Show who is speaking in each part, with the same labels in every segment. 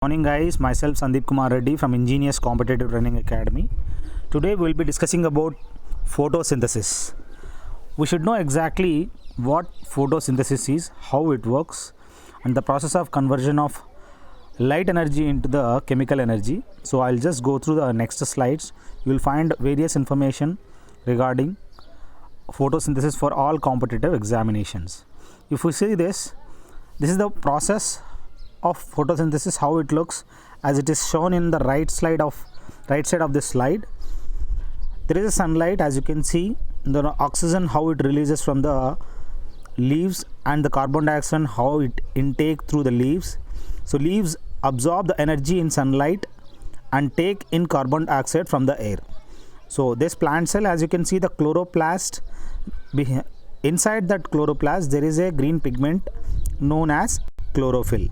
Speaker 1: Morning guys, myself Sandeep Kumar Reddy from Ingenious Competitive Training Academy. Today we will be discussing about photosynthesis. We should know exactly what photosynthesis is, how it works, and the process of conversion of light energy into the chemical energy. So I'll just go through the next slides. You will find various information regarding photosynthesis for all competitive examinations. If we see this is the process of photosynthesis, how it looks as it is shown in the right side of this slide. There is a sunlight, as you can see, the oxygen how it releases from the leaves, and the carbon dioxide how it intake through the leaves. So leaves absorb the energy in sunlight and take in carbon dioxide from the air. So this plant cell, as you can see, the chloroplast, inside that chloroplast there is a green pigment known as chlorophyll.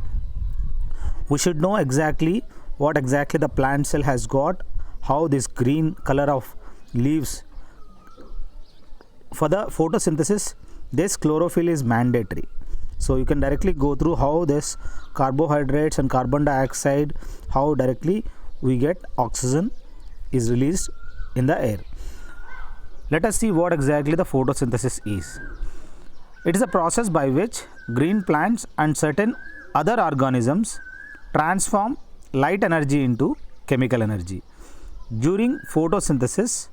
Speaker 1: We should know exactly what exactly the plant cell has got, how this green color of leaves. For the photosynthesis, this chlorophyll is mandatory. So you can directly go through how this carbohydrates and carbon dioxide, how directly we get oxygen is released in the air. Let us see what exactly the photosynthesis is. It is a process by which green plants and certain other organisms transform light energy into chemical energy. During photosynthesis,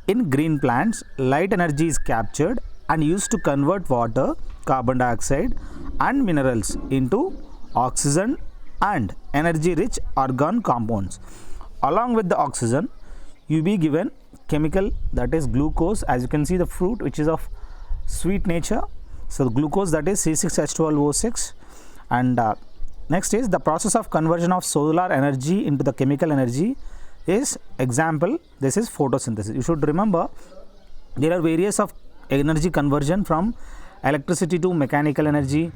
Speaker 1: in green plants, light energy is captured and used to convert water, carbon dioxide and minerals into oxygen and energy rich organ compounds. Along with the oxygen, you be given chemical, that is glucose. As you can see, the fruit which is of sweet nature, so the glucose, that is C6H12O6. And next is the process of conversion of solar energy into the chemical energy is example, this is photosynthesis. You should remember there are various of energy conversion from electricity to mechanical energy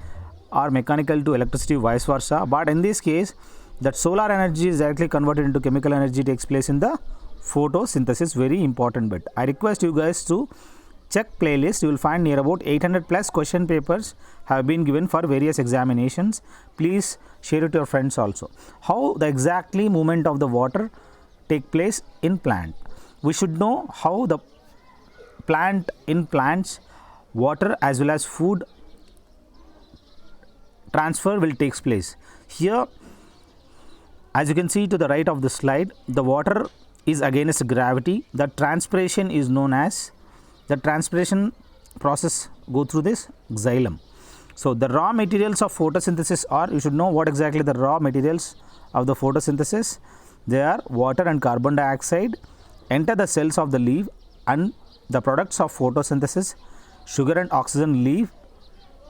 Speaker 1: or mechanical to electricity, vice versa, but in this case that solar energy is directly converted into chemical energy takes place in the photosynthesis. Very important bit. I request you guys to check playlist. You will find near about 800 plus question papers have been given for various examinations. Please share it to your friends also. How the exactly movement of the water take place in plant. We should know how the plant in plants water as well as food transfer will takes place. Here, as you can see to the right of the slide, the water is against gravity. The transpiration is known as, the transpiration process go through this xylem. So the raw materials of photosynthesis are, you should know what exactly the raw materials of the photosynthesis. They are water and carbon dioxide enter the cells of the leaf, and the products of photosynthesis, sugar and oxygen, leave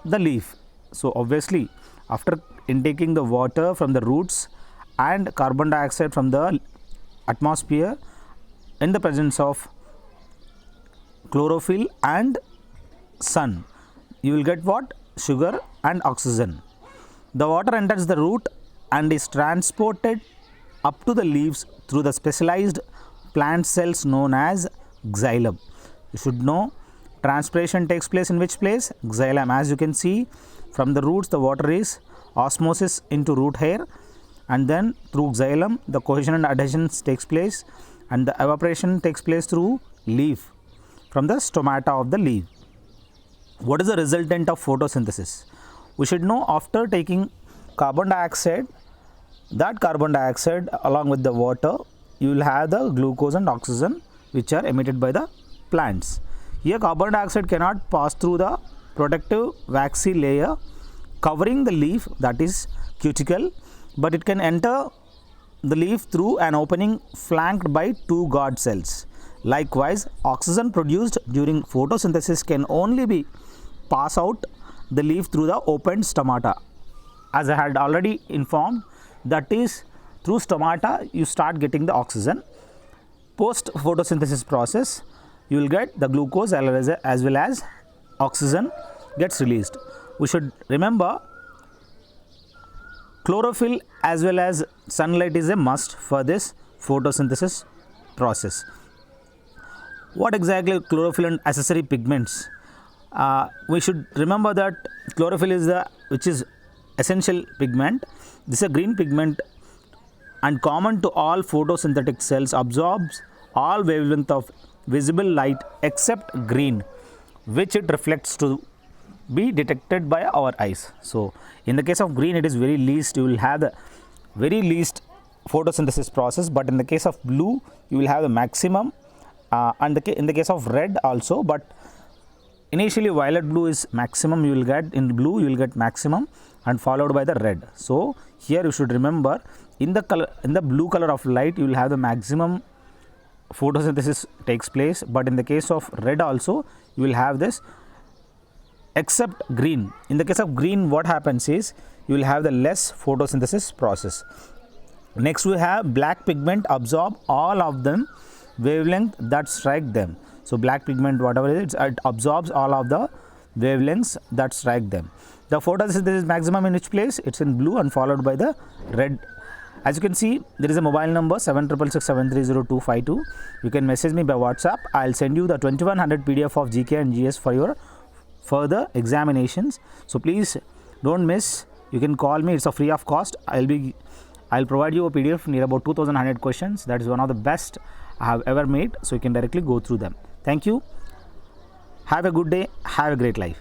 Speaker 1: the leaf. So obviously after intaking the water from the roots and carbon dioxide from the atmosphere in the presence of chlorophyll and sun, you will get what? Sugar and oxygen. The water enters the root and is transported up to the leaves through the specialized plant cells known as xylem. You should know transpiration takes place in which place? Xylem. As you can see from the roots, the water is osmosis into root hair, and then through xylem the cohesion and adhesion takes place, and the evaporation takes place through leaf from the stomata of the leaf. What is the resultant of photosynthesis? We should know after taking carbon dioxide, that carbon dioxide along with the water, you will have the glucose and oxygen which are emitted by the plants. Here carbon dioxide cannot pass through the protective waxy layer covering the leaf, that is cuticle, but it can enter the leaf through an opening flanked by two guard cells. Likewise, oxygen produced during photosynthesis can only be pass out the leaf through the opened stomata. As I had already informed, that is through stomata you start getting the oxygen. Post photosynthesis process, you will get the glucose as well as oxygen gets released. We should remember chlorophyll as well as sunlight is a must for this photosynthesis process. What exactly chlorophyll and accessory pigments? We should remember that chlorophyll is the which is essential pigment. This is a green pigment and common to all photosynthetic cells, absorbs all wavelength of visible light except green, which it reflects to be detected by our eyes. So in the case of green, it is very least, you will have the very least photosynthesis process, but in the case of blue you will have the maximum, and in the case of red also, but initially violet blue is maximum, you will get in blue you will get maximum and followed by the red. So here you should remember, in the blue color of light you will have the maximum photosynthesis takes place, but in the case of red also you will have this except green. In the case of green, what happens is you will have the less photosynthesis process. Next we have black pigment absorb all of them wavelength that strike them. So black pigment, whatever it is, it absorbs all of the wavelengths that strike them. The photosynthesis maximum in which place? It's in blue and followed by the red. As you can see, there is a mobile number 7666730252. You can message me by WhatsApp. I'll send you the 2100 PDF of GK and GS for your further examinations. So please don't miss. You can call me. It's a free of cost. I'll provide you a PDF near about 2100 questions. That is one of the best I have ever made. So you can directly go through them. Thank you. Have a good day. Have a great life.